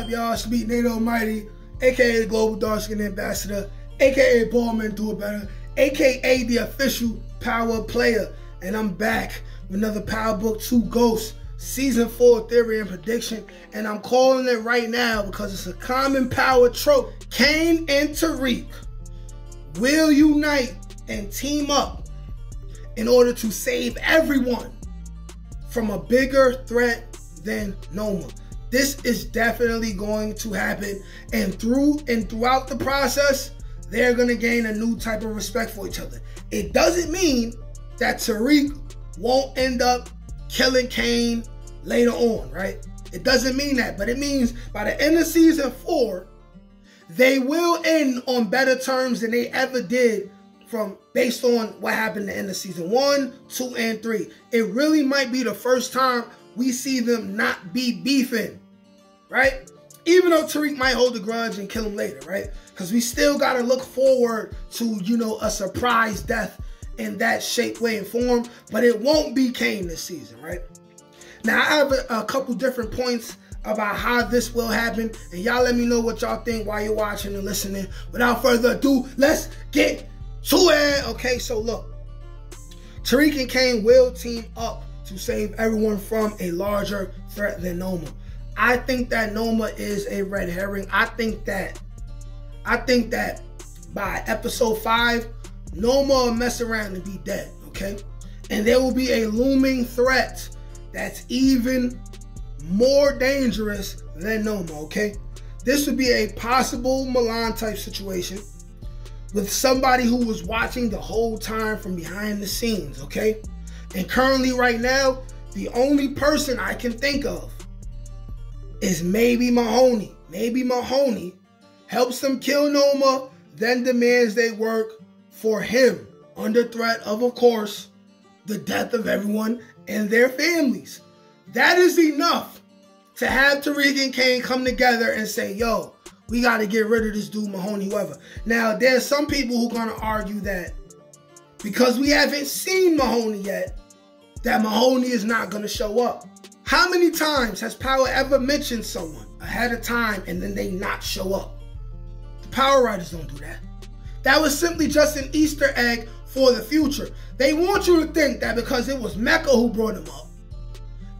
up, y'all? It's me, Nate Almighty, aka the Global Dark Skin Ambassador, aka Ballman Do It Better, aka the official power player. And I'm back with another Power Book 2 Ghost, Season 4 Theory and Prediction. And I'm calling it right now because it's a common power trope. Cain and Tariq will unite and team up in order to save everyone from a bigger threat than Noma. This is definitely going to happen, and throughout the process, they're going to gain a new type of respect for each other. It doesn't mean that Tariq won't end up killing Cain later on, right? It doesn't mean that, but it means by the end of Season 4, they will end on better terms than they ever did based on what happened at the end of Season 1, 2, and 3. It really might be the first time we see them not be beefing, right? Even though Tariq might hold a grudge and kill him later, right? Because we still got to look forward to, a surprise death in that shape, way, and form. But it won't be Cain this season, right? Now, I have a couple different points about how this will happen. And y'all let me know what y'all think while you're watching and listening. Without further ado, let's get to it. Okay, so look. Tariq and Cain will team up to save everyone from a larger threat than Noma. I think that Noma is a red herring. I think that by episode 5, Noma will mess around and be dead, okay? And there will be a looming threat that's even more dangerous than Noma, okay? This would be a possible Milan type situation with somebody who was watching the whole time from behind the scenes, okay? And currently right now, the only person I can think of is maybe Mahoney. Maybe Mahoney helps them kill Noma, then demands they work for him under threat of course, the death of everyone and their families. That is enough to have Tariq and Cain come together and say, yo, we got to get rid of this dude, Mahoney, whoever. Now, there's some people who are going to argue that because we haven't seen Mahoney yet, that Mahoney is not going to show up. How many times has Power ever mentioned someone ahead of time and then they not show up? The Power writers don't do that. That was simply just an Easter egg for the future. They want you to think that because it was Mecca who brought him up,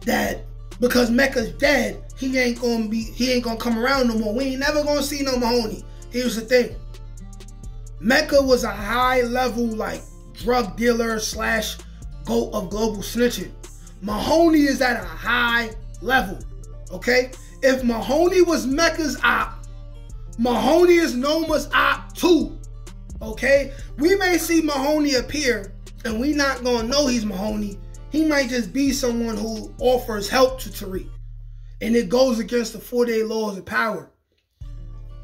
that because Mecca's dead, he ain't gonna come around no more. We ain't never gonna see no Mahoney. Here's the thing. Mecca was a high level like drug dealer / goat of global snitching. Mahoney is at a high level, okay? If Mahoney was Mecca's op, Mahoney is Noma's op too, okay? We may see Mahoney appear and we not gonna know he's Mahoney. He might just be someone who offers help to Tariq. And it goes against the 4-day laws of power.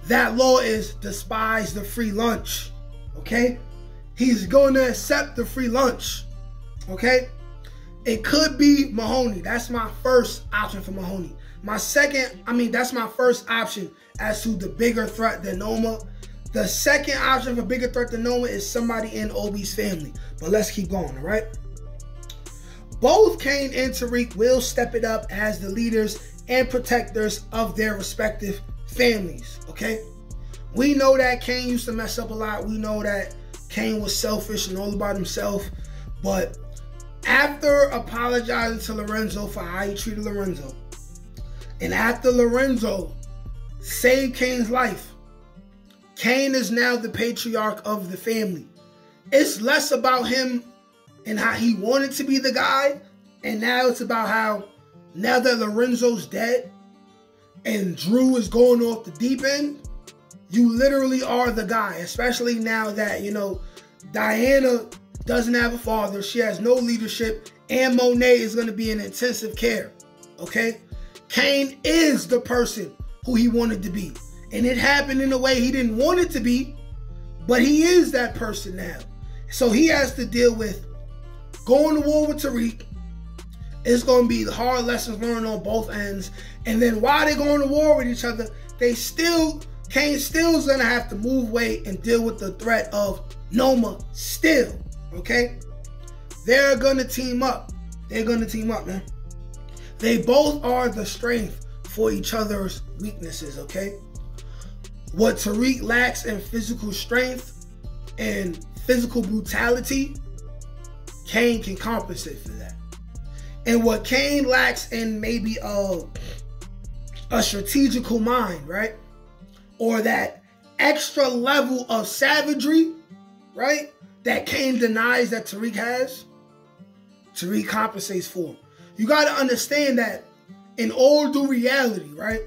That law is despise the free lunch, okay? He's going to accept the free lunch, okay? It could be Mahoney. That's my first option for Mahoney. That's my first option as to the bigger threat than Noma. The second option for bigger threat than Noma is somebody in Obi's family. But let's keep going, all right? Both Cain and Tariq will step it up as the leaders and protectors of their respective families, okay? We know that Cain used to mess up a lot. We know that Cain was selfish and all about himself. But after apologizing to Lorenzo for how he treated Lorenzo, and after Lorenzo saved Cain's life, Cain is now the patriarch of the family. It's less about him and how he wanted to be the guy, and now it's about how now that Lorenzo's dead and Drew is going off the deep end, you literally are the guy, especially now that, Diana doesn't have a father, she has no leadership, and Monet is going to be in intensive care, okay? Cain is the person who he wanted to be, and it happened in a way he didn't want it to be, but he is that person now. So he has to deal with going to war with Tariq. It's going to be the hard lessons learned on both ends. And then while they're going to war with each other, Cain still is going to have to move weight and deal with the threat of Noma still, okay? They're going to team up. They're going to team up, man. They both are the strength for each other's weaknesses, okay? What Tariq lacks in physical strength and physical brutality, Cain can compensate for that. And what Cain lacks in maybe a strategical mind, right? Or that extra level of savagery, right? That Cain denies that Tariq has, Tariq compensates for. You got to understand that in all due reality, right?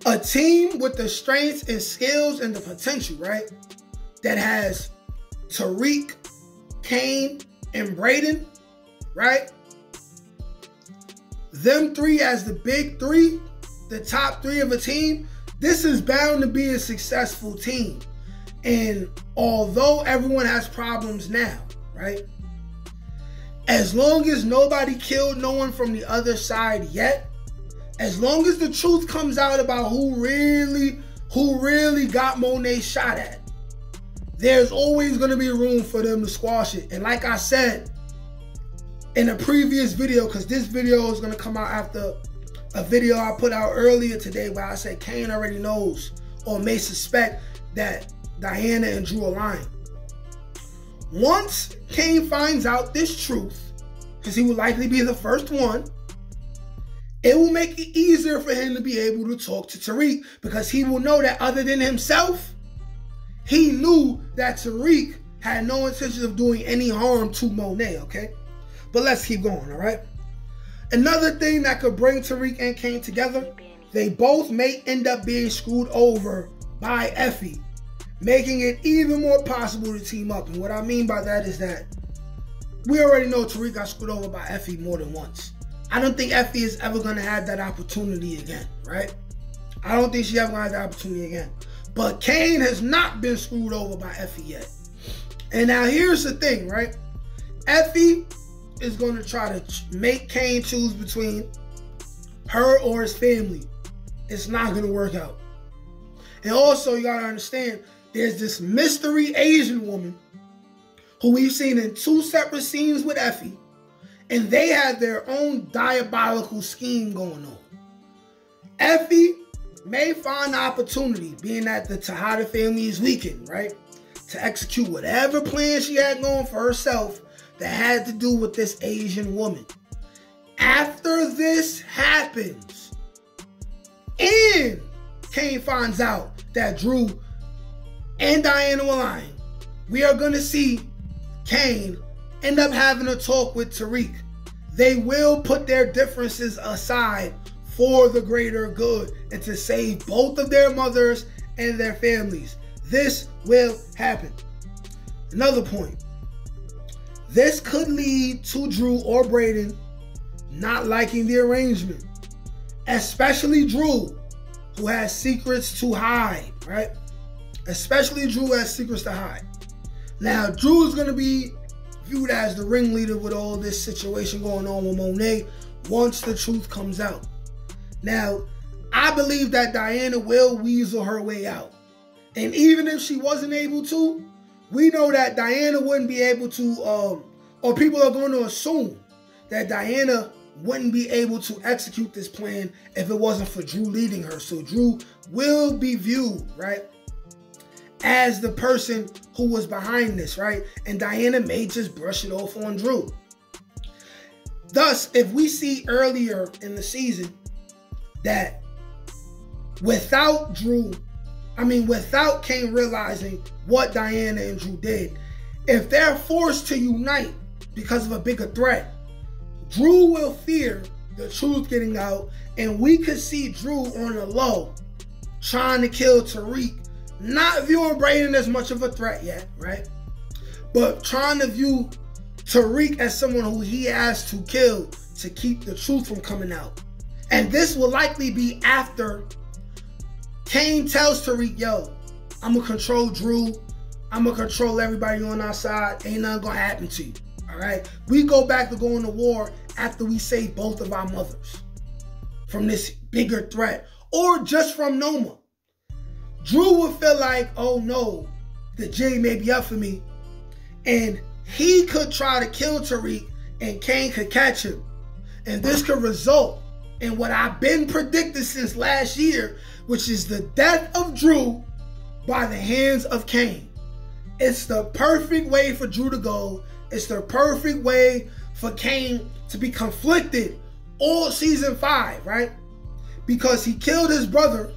A team with the strengths and skills and the potential, right? That has Tariq, Cain, and Braden, right? Them three as the big three, the top three of a team, this is bound to be a successful team. And although everyone has problems now, right? As long as nobody killed no one from the other side yet, as long as the truth comes out about who really got Mahoney shot at, there's always going to be room for them to squash it. And like I said in a previous video, because this video is going to come out after a video I put out earlier today where I said Cain already knows or may suspect that Diana and Drew are lying. Once Cain finds out this truth, because he will likely be the first one, it will make it easier for him to be able to talk to Tariq, because he will know that other than himself, he knew that Tariq had no intention of doing any harm to Mahoney, okay? But let's keep going, all right? Another thing that could bring Tariq and Cain together, they both may end up being screwed over by Effie, making it even more possible to team up. And what I mean by that is that we already know Tariq got screwed over by Effie more than once. I don't think Effie is ever going to have that opportunity again, right? I don't think she ever going to have that opportunity again. But Cain has not been screwed over by Effie yet. And now here's the thing, right? Effie is going to try to make Cain choose between her or his family. It's not going to work out. And also, you got to understand, there's this mystery Asian woman who we've seen in 2 separate scenes with Effie, and they have their own diabolical scheme going on. Effie may find the opportunity, being that the Tejada family is weakened, right, to execute whatever plan she had going for herself that had to do with this Asian woman. After this happens, and Cain finds out that Drew and Diana were lying, we are going to see Cain end up having a talk with Tariq. They will put their differences aside for the greater good and to save both of their mothers and their families. This will happen. Another point. This could lead to Drew or Braden not liking the arrangement, especially Drew, who has secrets to hide, right? Especially Drew has secrets to hide. Now, Drew is going to be viewed as the ringleader with all this situation going on with Mahoney once the truth comes out. Now, I believe that Diana will weasel her way out. And even if she wasn't able to, we know that Diana wouldn't be able to, or people are going to assume that Diana wouldn't be able to execute this plan if it wasn't for Drew leading her. So Drew will be viewed, right, as the person who was behind this, right? And Diana may just brush it off on Drew. Thus, if we see earlier in the season that without Cain realizing what Diana and Drew did, if they're forced to unite because of a bigger threat, Drew will fear the truth getting out, and we could see Drew on the low trying to kill Tariq, not viewing Braden as much of a threat yet, right? But trying to view Tariq as someone who he has to kill to keep the truth from coming out. And this will likely be after Cain tells Tariq, yo, I'm going to control Drew. I'm going to control everybody on our side. Ain't nothing going to happen to you. All right? We go back to going to war after we save both of our mothers from this bigger threat, or just from Noma. Drew would feel like, oh no, the J may be up for me. And he could try to kill Tariq and Cain could catch him. And this could result and what I've been predicting since last year, which is the death of Drew by the hands of Cain. It's the perfect way for Drew to go. It's the perfect way for Cain to be conflicted all season 5, right? Because he killed his brother,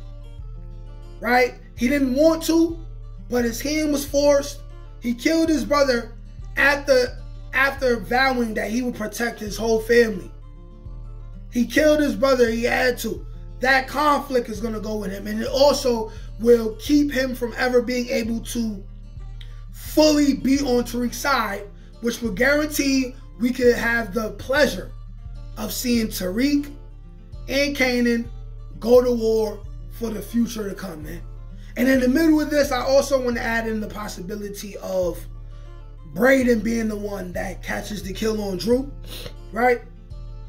right? He didn't want to, but his hand was forced. He killed his brother after vowing that he would protect his whole family. He killed his brother, he had to. That conflict is going to go with him, and it also will keep him from ever being able to fully be on Tariq's side, which will guarantee we could have the pleasure of seeing Tariq and Kanan go to war for the future to come, man. And in the middle of this, I also want to add in the possibility of Braden being the one that catches the kill on Drew, right?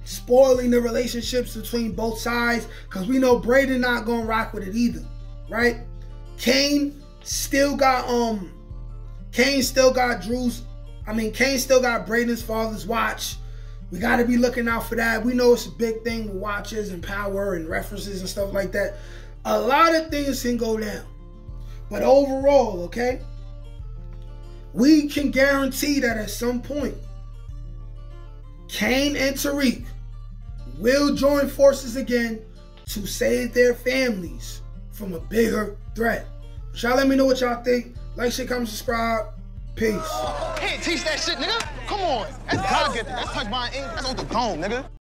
Spoiling the relationships between both sides, because we know Braden not gonna rock with it either, right? Cain still got Braden's father's watch. We got to be looking out for that. We know it's a big thing with watches and power and references and stuff like that. A lot of things can go down. But overall, okay, we can guarantee that at some point, Cain and Tariq will join forces again to save their families from a bigger threat. Y'all let me know what y'all think. Like, share, comment, subscribe. Peace. Can't teach that shit, nigga. Come on. That's God given. That's touched by an ink. That's on the dome, nigga.